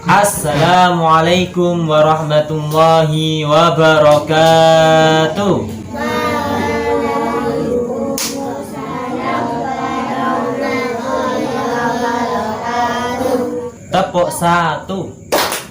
Assalamualaikum warahmatullahi wabarakatuh. Tepuk satu,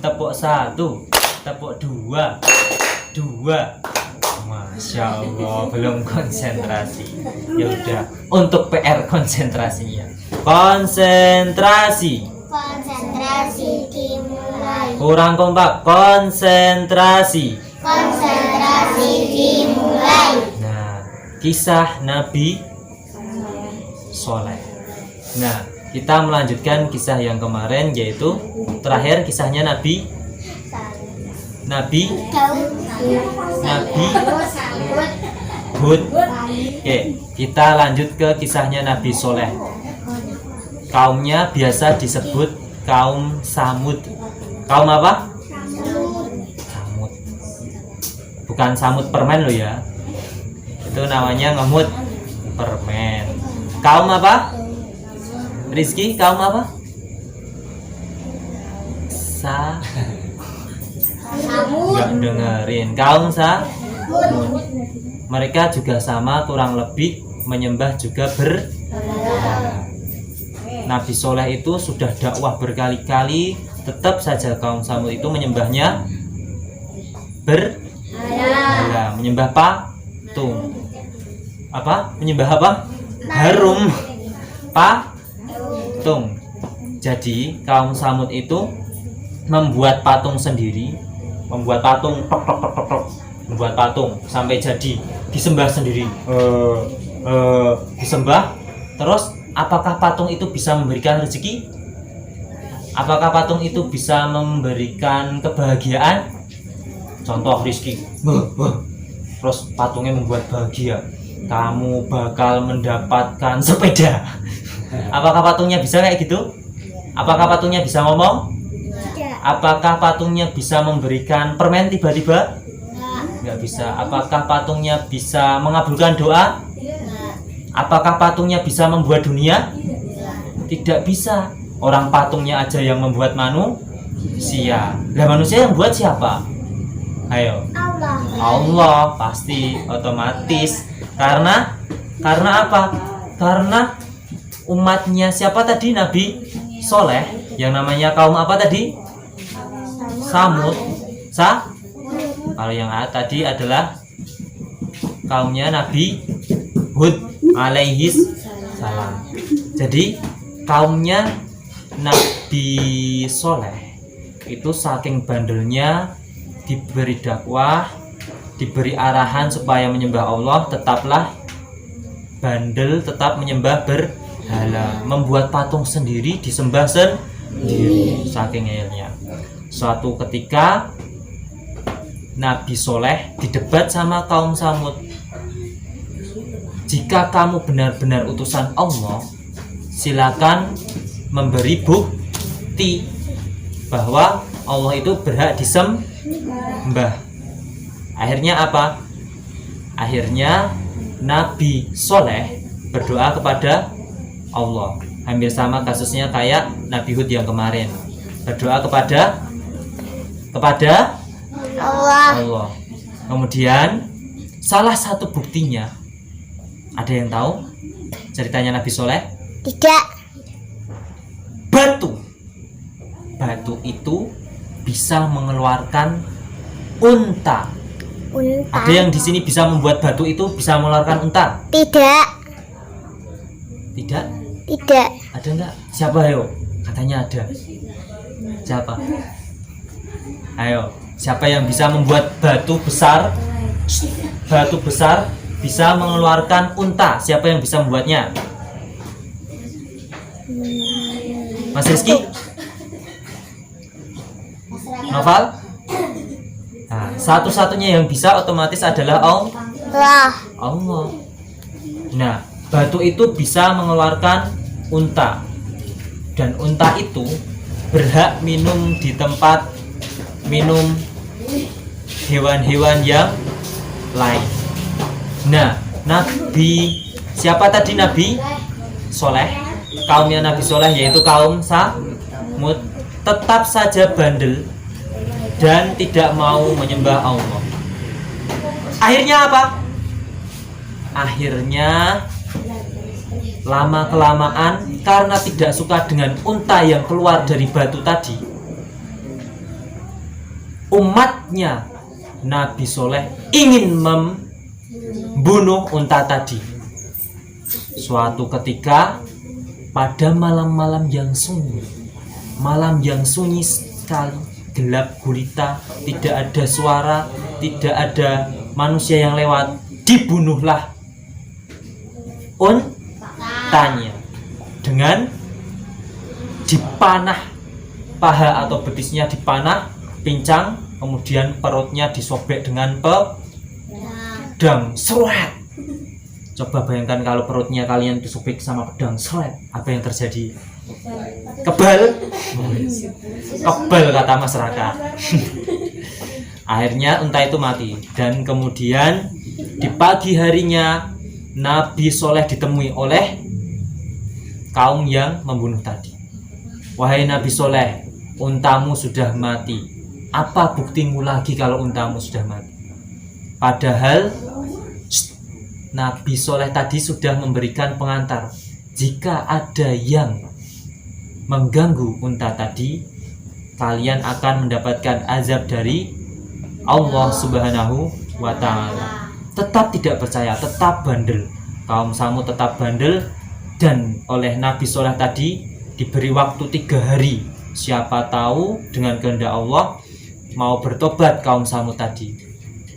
tepuk satu, tepuk dua, dua. Masya Allah, belum konsentrasi. Ya udah, untuk PR konsentrasinya. Konsentrasi. Konsentrasi dimulai. Kurang kompak. Konsentrasi. Konsentrasi dimulai. Nah, kisah Nabi Soleh. Nah, kita melanjutkan kisah yang kemarin, yaitu terakhir kisahnya Nabi Hud. Oke, kita lanjut ke kisahnya Nabi Soleh. Kaumnya biasa disebut kaum Samud. Kaum apa? Samud. Bukan samut permen lo ya. Itu namanya ngemut permen. Kaum apa? Rizky, kaum apa? Nggak dengerin. Kaum Samud. Mereka juga sama, kurang lebih menyembah juga Nabi Soleh itu sudah dakwah berkali-kali, tetap saja kaum Samud itu menyembahnya menyembah patung. Apa? Menyembah apa? Harum patung. Jadi kaum Samud itu membuat patung sendiri, membuat patung membuat patung sampai jadi, disembah sendiri, disembah. Terus apakah patung itu bisa memberikan rezeki? Apakah patung itu bisa memberikan kebahagiaan? Contoh Rizky, terus patungnya membuat bahagia, kamu bakal mendapatkan sepeda. Apakah patungnya bisa kayak gitu? Apakah patungnya bisa ngomong? Apakah patungnya bisa memberikan permen tiba-tiba? Nggak bisa. Apakah patungnya bisa mengabulkan doa? Apakah patungnya bisa membuat dunia? Tidak bisa. Orang patungnya aja yang membuat manusia. Lah manusia yang buat siapa? Ayo. Allah pasti, otomatis. Karena apa? Karena umatnya siapa tadi? Nabi Soleh. Yang namanya kaum apa tadi? Samud. Kalau yang tadi adalah kaumnya Nabi Hud alaihis salam. Jadi kaumnya Nabi Soleh itu saking bandelnya, diberi dakwah, diberi arahan supaya menyembah Allah, tetaplah bandel, tetap menyembah berhala, membuat patung sendiri, disembah sendiri, saking ngeyelnya. Suatu ketika Nabi Soleh didebat sama kaum Samud. Jika kamu benar-benar utusan Allah, silakan memberi bukti bahwa Allah itu berhak disembah. Akhirnya apa? Akhirnya Nabi Soleh berdoa kepada Allah. Hampir sama kasusnya kayak Nabi Hud yang kemarin. Berdoa kepada Allah. Kemudian salah satu buktinya, ada yang tahu ceritanya Nabi Soleh? Tidak. Batu itu bisa mengeluarkan unta. Ada yang di sini bisa membuat batu itu bisa mengeluarkan unta? Tidak. Tidak? Tidak. Ada enggak? Siapa ayo? Katanya ada. Siapa? Ayo, siapa yang bisa membuat batu besar bisa mengeluarkan unta? Siapa yang bisa membuatnya? Mas Rizky? Noval? Nah, satu-satunya yang bisa otomatis adalah Allah. Nah, batu itu bisa mengeluarkan unta, dan unta itu berhak minum di tempat minum hewan-hewan yang lain. Nah, Nabi siapa tadi? Nabi Soleh. Kaumnya Nabi Soleh yaitu kaum Samud tetap saja bandel dan tidak mau menyembah Allah. Akhirnya apa? Akhirnya lama-kelamaan karena tidak suka dengan unta yang keluar dari batu tadi, umatnya Nabi Soleh ingin membunuh unta tadi. Suatu ketika pada malam-malam yang sunyi, malam yang sunyi sekali, gelap gulita, tidak ada suara, tidak ada manusia yang lewat, dibunuhlah untanya dengan dipanah, paha atau betisnya dipanah, pincang, kemudian perutnya disobek dengan pedang, seret. Coba bayangkan kalau perutnya kalian disobek sama pedang, seret, apa yang terjadi? Kebal, kebal kata masyarakat. Akhirnya unta itu mati. Dan kemudian di pagi harinya Nabi Soleh ditemui oleh kaum yang membunuh tadi. Wahai Nabi Soleh, untamu sudah mati. Apa buktimu lagi kalau untamu sudah mati? Padahal Nabi Soleh tadi sudah memberikan pengantar. Jika ada yang mengganggu unta tadi, kalian akan mendapatkan azab dari Allah Subhanahu wa ta'ala. Tetap tidak percaya, tetap bandel. Kaum Samud tetap bandel. Dan oleh Nabi Soleh tadi diberi waktu 3 hari. Siapa tahu dengan kehendak Allah mau bertobat kaum Samud tadi.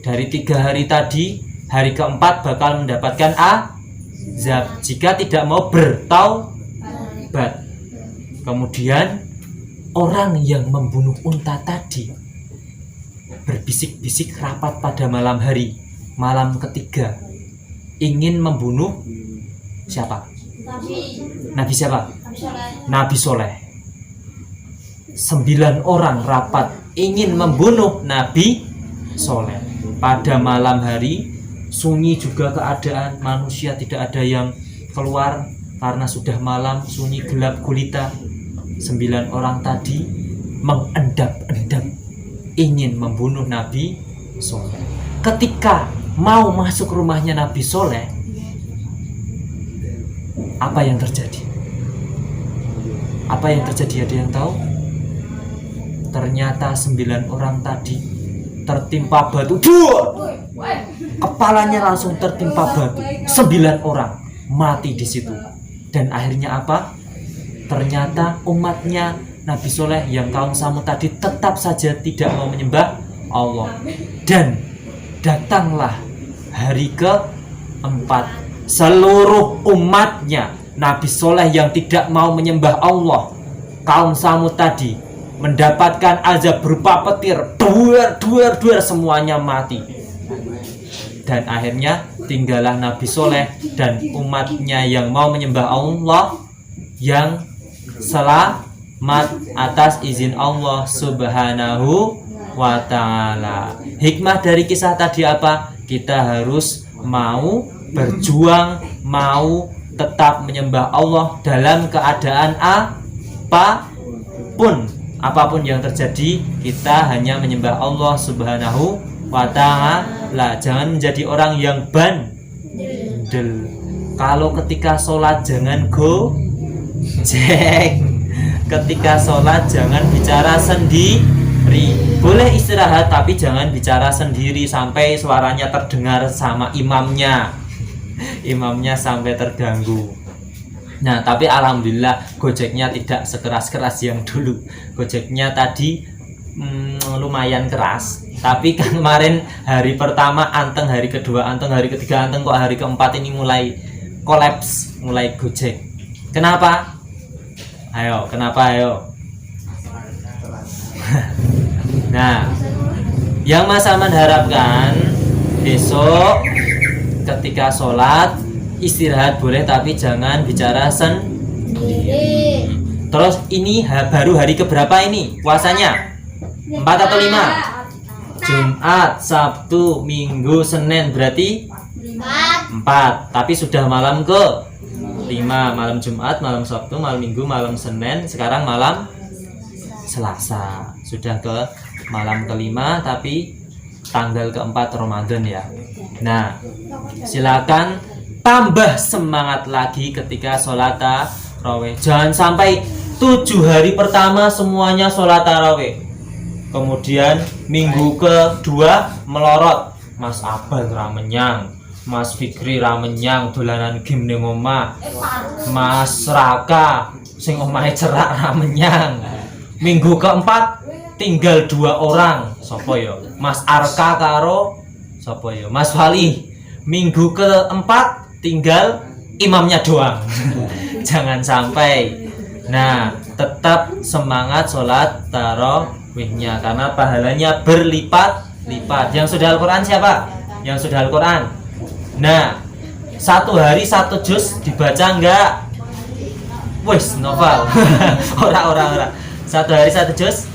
Dari 3 hari tadi, hari keempat bakal mendapatkan azab jika tidak mau bertaubat. Kemudian orang yang membunuh unta tadi berbisik-bisik rapat pada malam hari, malam ketiga, ingin membunuh siapa? Nabi siapa? Nabi Soleh. 9 orang rapat ingin membunuh Nabi Soleh. Pada malam hari, sunyi juga keadaan, manusia tidak ada yang keluar karena sudah malam, sunyi gelap gulita. 9 orang tadi mengendap-endap ingin membunuh Nabi Soleh. Ketika mau masuk rumahnya Nabi Soleh, apa yang terjadi? Apa yang terjadi? Ada yang tahu? Ternyata 9 orang tadi tertimpa batu. Kepalanya langsung tertimpa batu. 9 orang mati di situ. Dan akhirnya apa? Ternyata umatnya Nabi Soleh yang kaum Samud tadi tetap saja tidak mau menyembah Allah. Dan datanglah hari keempat. Seluruh umatnya Nabi Soleh yang tidak mau menyembah Allah, kaum Samud tadi, mendapatkan azab berupa petir. Duer, semuanya mati. Dan akhirnya tinggallah Nabi Soleh dan umatnya yang mau menyembah Allah, yang selamat atas izin Allah Subhanahu wa ta'ala. Hikmah dari kisah tadi apa? Kita harus mau berjuang, mau tetap menyembah Allah dalam keadaan apapun yang terjadi. Kita hanya menyembah Allah Subhanahu wa ta'ala. Jangan menjadi orang yang bandel. Kalau ketika sholat jangan gojek. Ketika sholat jangan bicara sendiri. Boleh istirahat tapi jangan bicara sendiri sampai suaranya terdengar sama imamnya. Imamnya sampai terganggu. Nah, tapi alhamdulillah gojeknya tidak sekeras-keras yang dulu. Gojeknya tadi lumayan keras. Tapi kan kemarin hari pertama anteng, hari kedua anteng, hari ketiga anteng, kok hari keempat ini mulai kolaps, mulai gojek. Kenapa? Kenapa? Nah, yang Mas Aman harapkan besok ketika sholat istirahat boleh tapi jangan bicara sendiri. Terus ini baru hari keberapa ini puasanya? 4 atau 5? Jumat, Sabtu, Minggu, Senin, berarti 4. Tapi sudah malam ke 5. Malam Jumat, malam Sabtu, malam Minggu, malam Senin, sekarang malam Selasa. Sudah ke malam kelima tapi tanggal keempat Ramadan ya. Nah, silakan tambah semangat lagi ketika sholat tarawih. Jangan sampai 7 hari pertama semuanya sholat tarawih, kemudian minggu kedua melorot. Mas Abal ramenyang, Mas Fikri ramenyang dolanan game ning omah, Mas Raka sing omahe cerak ramenyang. Minggu keempat tinggal 2 orang, sopo yo? Mas Arka karo sopo yo? Mas Wali. Minggu keempat tinggal imamnya doang. Jangan sampai. Nah, tetap semangat sholat tarawihnya karena pahalanya berlipat-lipat. Yang sudah Al-Quran siapa? Yang sudah Al-Quran. Nah, 1 hari 1 juz dibaca enggak? Wes novel. Ora. 1 hari 1 juz.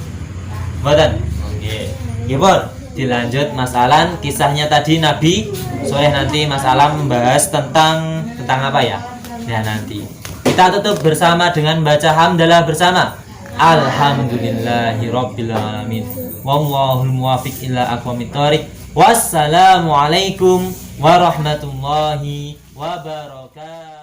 Mboten. Nggih. Nggih, Pun. Dilanjut Mas Alan, kisahnya tadi Nabi Soleh, nanti Mas Alam membahas tentang apa ya? Ya nanti. Kita tutup bersama dengan baca hamdalah bersama. Alhamdulillahirabbil alamin. Wallahul muwaffiq ila aqwamit thoriq. Wassalamualaikum warahmatullahi wabarakatuh.